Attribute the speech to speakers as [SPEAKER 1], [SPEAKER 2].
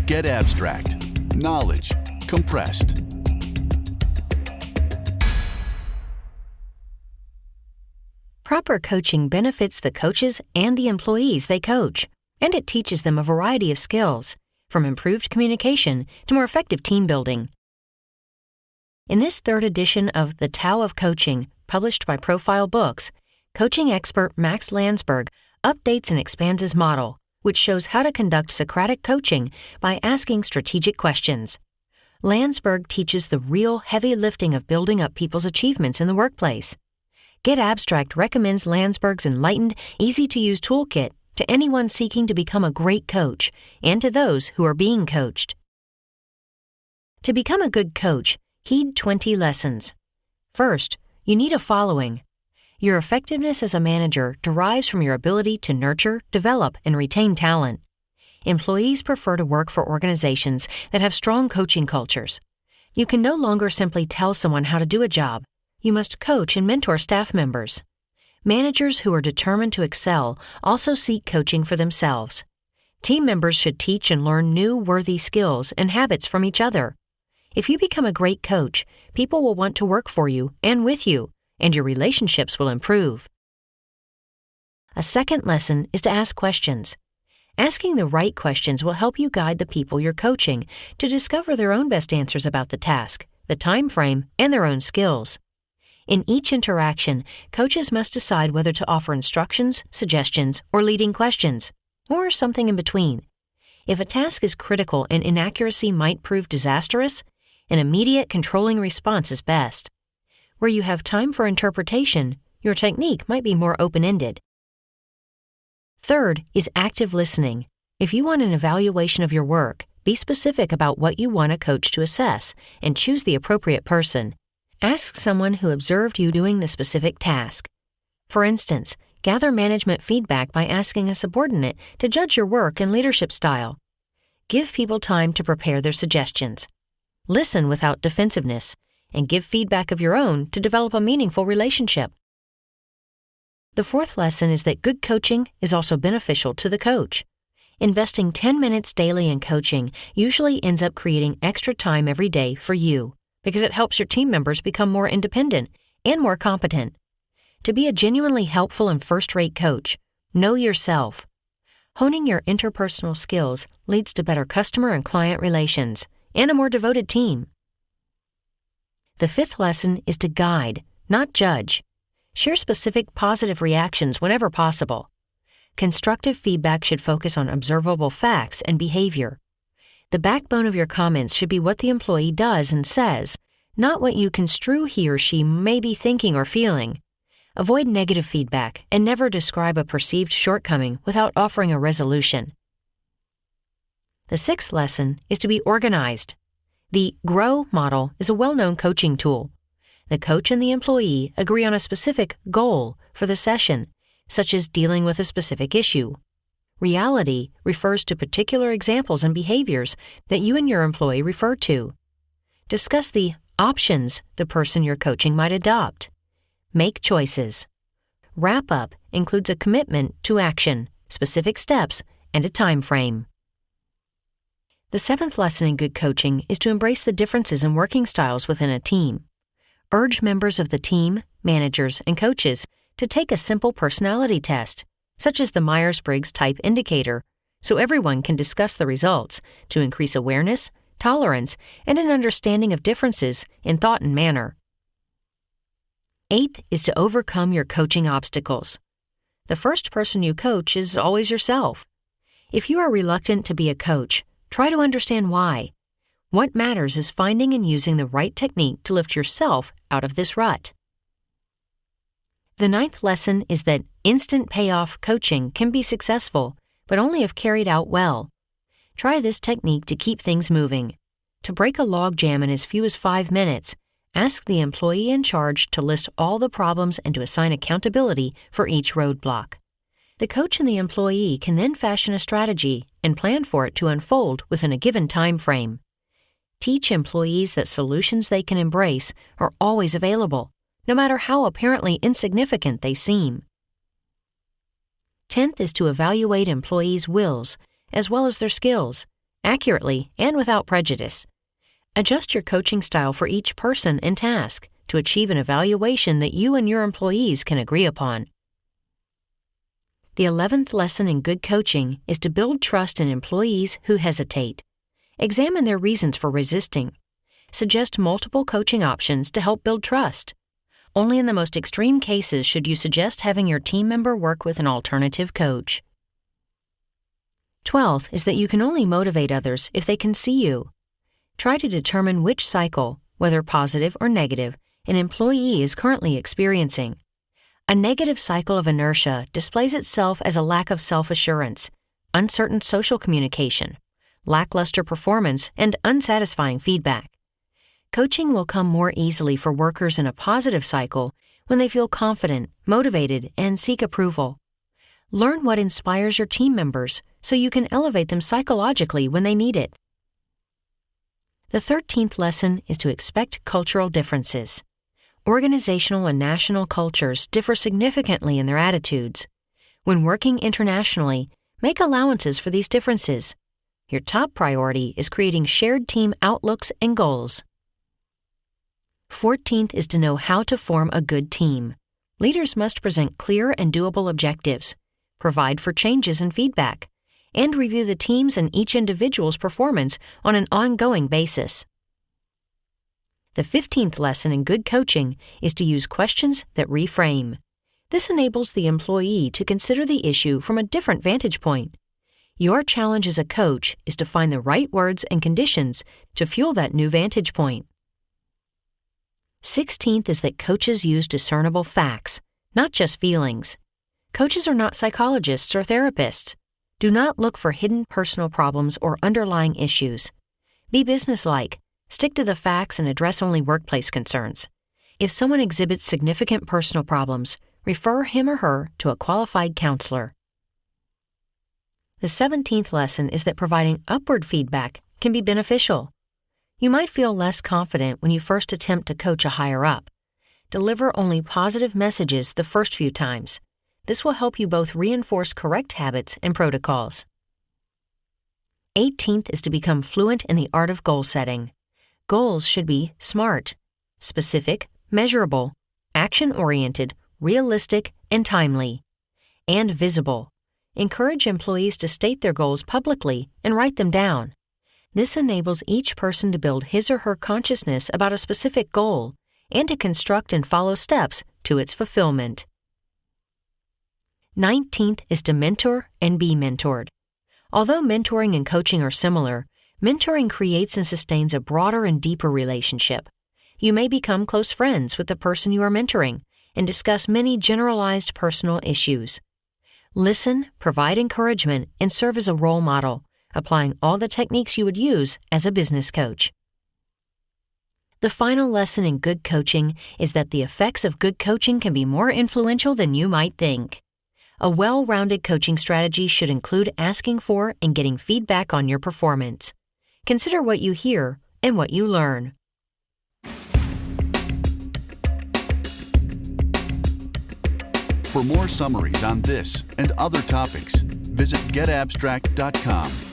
[SPEAKER 1] Get abstract. Knowledge compressed.
[SPEAKER 2] Proper coaching benefits the coaches and the employees they coach, and it teaches them a variety of skills, from improved communication to more effective team building. In this third edition of The Tao of Coaching, published by Profile Books, coaching expert Max Landsberg updates and expands his model, which shows how to conduct Socratic coaching by asking strategic questions. Landsberg teaches the real heavy lifting of building up people's achievements in the workplace. Get Abstract recommends Landsberg's enlightened, easy-to-use toolkit to anyone seeking to become a great coach and to those who are being coached. To become a good coach, heed 20 lessons. First, you need a following. Your effectiveness as a manager derives from your ability to nurture, develop, and retain talent. Employees prefer to work for organizations that have strong coaching cultures. You can no longer simply tell someone how to do a job. You must coach and mentor staff members. Managers who are determined to excel also seek coaching for themselves. Team members should teach and learn new, worthy skills and habits from each other. If you become a great coach, people will want to work for you and with you, and your relationships will improve. A second lesson is to ask questions. Asking the right questions will help you guide the people you're coaching to discover their own best answers about the task, the time frame, and their own skills. In each interaction, coaches must decide whether to offer instructions, suggestions, or leading questions, or something in between. If a task is critical and inaccuracy might prove disastrous, an immediate controlling response is best. Where you have time for interpretation, your technique might be more open-ended. Third is active listening. If you want an evaluation of your work, be specific about what you want a coach to assess and choose the appropriate person. Ask someone who observed you doing the specific task. For instance, gather management feedback by asking a subordinate to judge your work and leadership style. Give people time to prepare their suggestions. Listen without defensiveness, and give feedback of your own to develop a meaningful relationship. The fourth lesson is that good coaching is also beneficial to the coach. Investing 10 minutes daily in coaching usually ends up creating extra time every day for you, because it helps your team members become more independent and more competent. To be a genuinely helpful and first-rate coach, know yourself. Honing your interpersonal skills leads to better customer and client relations and a more devoted team. The fifth lesson is to guide, not judge. Share specific positive reactions whenever possible. Constructive feedback should focus on observable facts and behavior. The backbone of your comments should be what the employee does and says, not what you construe he or she may be thinking or feeling. Avoid negative feedback and never describe a perceived shortcoming without offering a resolution. The sixth lesson is to be organized. The GROW model is a well-known coaching tool. The coach and the employee agree on a specific goal for the session, such as dealing with a specific issue. Reality refers to particular examples and behaviors that you and your employee refer to. Discuss the options the person you're coaching might adopt. Make choices. Wrap up includes a commitment to action, specific steps, and a time frame. The seventh lesson in good coaching is to embrace the differences in working styles within a team. Urge members of the team, managers, and coaches to take a simple personality test, such as the Myers-Briggs Type Indicator, so everyone can discuss the results to increase awareness, tolerance, and an understanding of differences in thought and manner. Eighth is to overcome your coaching obstacles. The first person you coach is always yourself. If you are reluctant to be a coach, try to understand why. What matters is finding and using the right technique to lift yourself out of this rut. The ninth lesson is that instant payoff coaching can be successful, but only if carried out well. Try this technique to keep things moving. To break a logjam in as few as 5 minutes, ask the employee in charge to list all the problems and to assign accountability for each roadblock. The coach and the employee can then fashion a strategy and plan for it to unfold within a given time frame. Teach employees that solutions they can embrace are always available, no matter how apparently insignificant they seem. 10th is to evaluate employees' wills, as well as their skills, accurately and without prejudice. Adjust your coaching style for each person and task to achieve an evaluation that you and your employees can agree upon. The 11th lesson in good coaching is to build trust in employees who hesitate. Examine their reasons for resisting. Suggest multiple coaching options to help build trust. Only in the most extreme cases should you suggest having your team member work with an alternative coach. 12th is that you can only motivate others if they can see you. Try to determine which cycle, whether positive or negative, an employee is currently experiencing. A negative cycle of inertia displays itself as a lack of self-assurance, uncertain social communication, lackluster performance, and unsatisfying feedback. Coaching will come more easily for workers in a positive cycle when they feel confident, motivated, and seek approval. Learn what inspires your team members so you can elevate them psychologically when they need it. The 13th lesson is to expect cultural differences. Organizational and national cultures differ significantly in their attitudes. When working internationally, make allowances for these differences. Your top priority is creating shared team outlooks and goals. 14th is to know how to form a good team. Leaders must present clear and doable objectives, provide for changes and feedback, and review the team's and each individual's performance on an ongoing basis. The 15th lesson in good coaching is to use questions that reframe. This enables the employee to consider the issue from a different vantage point. Your challenge as a coach is to find the right words and conditions to fuel that new vantage point. 16th is that coaches use discernible facts, not just feelings. Coaches are not psychologists or therapists. Do not look for hidden personal problems or underlying issues. Be businesslike. Stick to the facts and address only workplace concerns. If someone exhibits significant personal problems, refer him or her to a qualified counselor. The 17th lesson is that providing upward feedback can be beneficial. You might feel less confident when you first attempt to coach a higher up. Deliver only positive messages the first few times. This will help you both reinforce correct habits and protocols. 18th is to become fluent in the art of goal setting. Goals should be SMART, specific, measurable, action-oriented, realistic, and timely, and visible. Encourage employees to state their goals publicly and write them down. This enables each person to build his or her consciousness about a specific goal and to construct and follow steps to its fulfillment. 19th is to mentor and be mentored. Although mentoring and coaching are similar, mentoring creates and sustains a broader and deeper relationship. You may become close friends with the person you are mentoring and discuss many generalized personal issues. Listen, provide encouragement, and serve as a role model, applying all the techniques you would use as a business coach. The final lesson in good coaching is that the effects of good coaching can be more influential than you might think. A well-rounded coaching strategy should include asking for and getting feedback on your performance. Consider what you hear and what you learn.
[SPEAKER 1] For more summaries on this and other topics, visit getabstract.com.